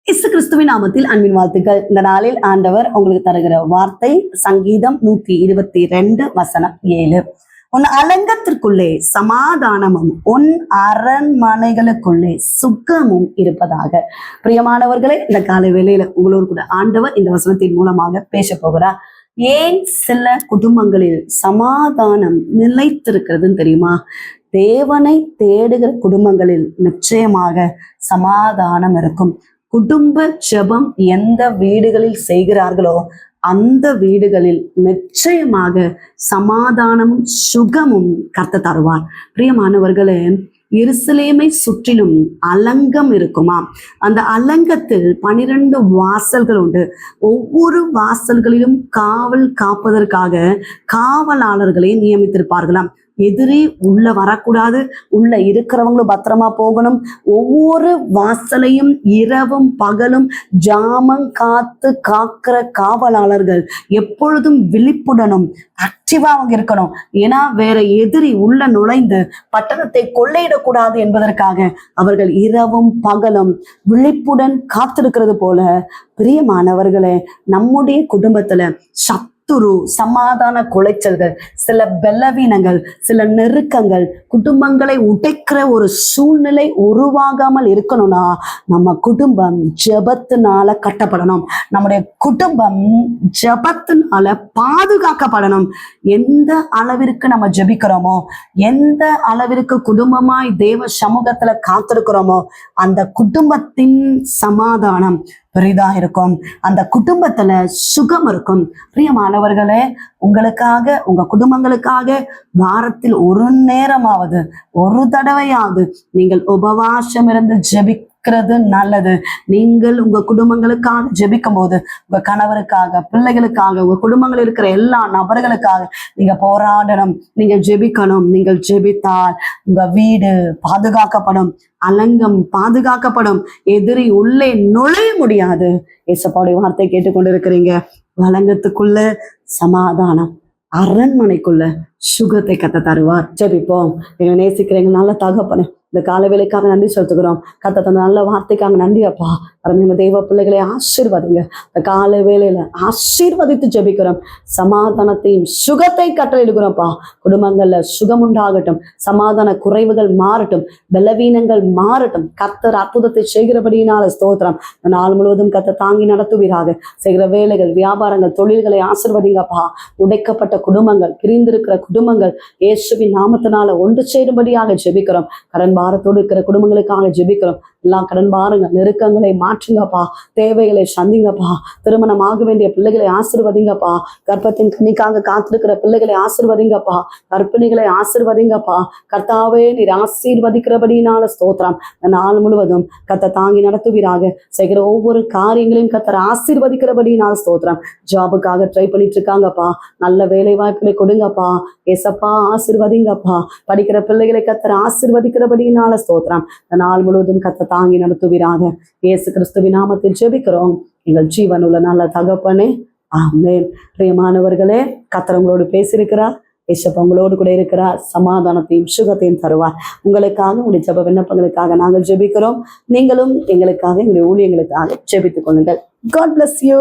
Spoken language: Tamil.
இயேசு கிறிஸ்துவின் நாமத்தில் அன்பின் வாழ்த்துக்கள். இந்த நாளில் ஆண்டவர் உங்களுக்கு தருகிற வார்த்தை சங்கீதம் 122:7. உன் அலங்கத்திற்குள்ளே சமாதானமும் உன் அரண்மனைகளுக்குள்ளே சுகமும் இருப்பதாக. பிரியமானவர்களே, இந்த காலை வேளையில உங்களோடு கூட ஆண்டவர் இந்த வசனத்தின் மூலமாக பேச போகிறார். ஏன் சில குடும்பங்களில் சமாதானம் நிலைத்திருக்கிறதுன்னு தெரியுமா? தேவனை தேடுகிற குடும்பங்களில் நிச்சயமாக சமாதானம் இருக்கும். குடும்ப ஜெபம் எந்த வீடுகளில் செய்கிறார்களோ அந்த வீடுகளில் நிச்சயமாக சமாதானமும் சுகமும் கர்த்தர் தருவார். பிரியமானவர்களே, எருசலேமை சுற்றிலும் அலங்கம் இருக்குமா? அந்த அலங்கத்தில் 12 வாசல்கள் உண்டு. ஒவ்வொரு வாசல்களிலும் காவல் காப்பதற்காக காவலாளர்களை நியமித்திருப்பார்களாம். எதிரி உள்ள வரக்கூடாது, உள்ள இருக்கிறவங்களும் பத்திரமா போகணும். ஒவ்வொரு வாசலையும் இரவும் பகலும் ஜாமம் காத்து காக்கிற காவலாளர்கள் எப்பொழுதும் விழிப்புடனும் ஆக்டிவா அவங்க இருக்கணும். ஏன்னா வேற எதிரி உள்ள நுழைந்து பட்டணத்தை கொள்ளையிடக்கூடாது என்பதற்காக அவர்கள் இரவும் பகலும் விழிப்புடன் காத்திருக்கிறது போல, பிரியமானவர்களே, நம்முடைய குடும்பத்துல சமாதான குலைச்சல்கள், சில பலவீனங்கள், சில நெருக்கங்கள், குடும்பங்களை உடைக்கிற ஒரு சூழ்நிலை உருவாகாமல் இருக்கணும்னா நம்ம குடும்பம் ஜெபத்தினால கட்டப்படணும். நம்முடைய குடும்பம் ஜெபத்தினால பாதுகாக்கப்படணும். எந்த அளவிற்கு நம்ம ஜெபிக்கிறோமோ, எந்த அளவிற்கு குடும்பமாய் தேவ சமூகத்துல காத்திருக்கிறோமோ, அந்த குடும்பத்தின் சமாதானம் பெரிதா இருக்கும். அந்த குடும்பத்துல சுகம் இருக்கும். பிரியமானவர்களே, உங்களுக்காக, உங்க குடும்பங்களுக்காக வாரத்தில் ஒரு நேரமாவது, ஒரு தடவையாவது நீங்கள் உபவாசம் இருந்து ஜெபிக்கிறது நல்லது. நீங்கள் உங்க குடும்பங்களுக்காக ஜெபிக்கும் போது, உங்க கணவருக்காக, பிள்ளைகளுக்காக, உங்க குடும்பங்கள் இருக்கிற எல்லா நபர்களுக்காக நீங்க போராடணும், நீங்க ஜெபிக்கணும். நீங்கள் ஜெபித்தால் உங்க வீடு பாதுகாக்கப்படும், அலங்கம் பாதுகாக்கப்படும், எதிரி உள்ளே நுழைய முடியாது. ஏசப்பாவுடைய வார்த்தை கேட்டுக்கொண்டிருக்கிறீங்க. அலங்கத்துக்குள்ள சமாதானம், அரண்மனைக்குள்ள சுகத்தை கத்த தருவார். ஜெபிப்போம். எங்களை நேசிக்கிறீங்க நல்ல தகப்பனே, இந்த கால வேலைக்காக நன்றி செலுத்துக்கிறோம். கத்த தந்த நல்ல வார்த்தைக்காக நன்றி அப்பா. பரம தெய்வ பிள்ளைகளை ஆசீர்வதிங்க. இந்த கால வேலையில ஆசீர்வதித்து ஜெபிக்கிறோம். சமாதானத்தையும் சுகத்தை கட்டளையிடுகிறோம்ப்பா. குடும்பங்கள்ல சுகம் உண்டாகட்டும், சமாதான குறைவுகள் மாறட்டும், பலவீனங்கள் மாறட்டும். கர்த்தர் அற்புதத்தை செய்கிறபடியினால ஸ்தோத்திரம். இந்த நாள் முழுவதும் கர்த்தர் தாங்கி நடத்துவீராக. செய்கிற வேலைகள், வியாபாரங்கள், தொழில்களை ஆசீர்வதிங்கப்பா. உடைக்கப்பட்ட குடும்பங்கள், பிரிந்திருக்கிற குடும்பங்கள் இயேசுவின் நாமத்தினால ஒன்று சேரும்படியாக ஜெபிக்கிறோம். கடன் பாரத்தோடு இருக்கிற குடும்பங்களுக்காக ஜெபிக்கிறோம். எல்லா கடன் பாருங்க, நெருக்கங்களை மாற்றுங்கப்பா, தேவைகளை சந்திங்கப்பா. திருமணம் ஆக வேண்டிய பிள்ளைகளை ஆசீர்வதிங்கப்பா. கர்ப்பத்தின் கண்ணிக்காக காத்திருக்கிற பிள்ளைகளை ஆசீர்வதிங்கப்பா. கர்ப்பிணிகளை ஆசீர்வதிங்கப்பா. கர்த்தாவே, நீர் ஆசீர்வதிக்கிறபடினால ஸ்தோத்திரம். இந்த நாள் முழுவதும் கர்த்தர் தாங்கி நடத்துவீராக. செய்கிற ஒவ்வொரு காரியங்களையும் கர்த்தர் ஆசீர்வதிக்கிறபடினால ஸ்தோத்திரம். ஜாபுக்காக ட்ரை பண்ணிட்டு இருக்காங்கப்பா, நல்ல வேலை வாய்ப்புகளை கொடுங்கப்பா. ஏசப்பா, ஆசீர்வதிங்கப்பா. படிக்கிற பிள்ளைகளை கர்த்தர் ஆசீர்வதிக்கிறபடினால ஸ்தோத்திரம். இந்த நாள் முழுவதும் கர்த்தர் தாங்கி நடத்துவீராக. இயேசு கிறிஸ்துவின் நாமத்தில் ஜெபிக்கிறோம் எங்கள் ஜீவனுள்ள நல்ல தகப்பனே, ஆமென். பிரியமானவர்களே, கர்த்தர் உங்களோடு பேசியிருக்கிறார். ஏசப்பா உங்களோடு கூட இருக்கிறார். சமாதானத்தையும் சுகத்தையும் தருவார். உங்களுக்காக, உங்களுடைய ஜெப விண்ணப்பங்களுக்காக நாங்கள் ஜெபிக்கிறோம். நீங்களும் எங்களுக்காக, எங்களுடைய ஊழியங்களுக்காக ஜெபித்துக் கொள்ளுங்கள். God bless you.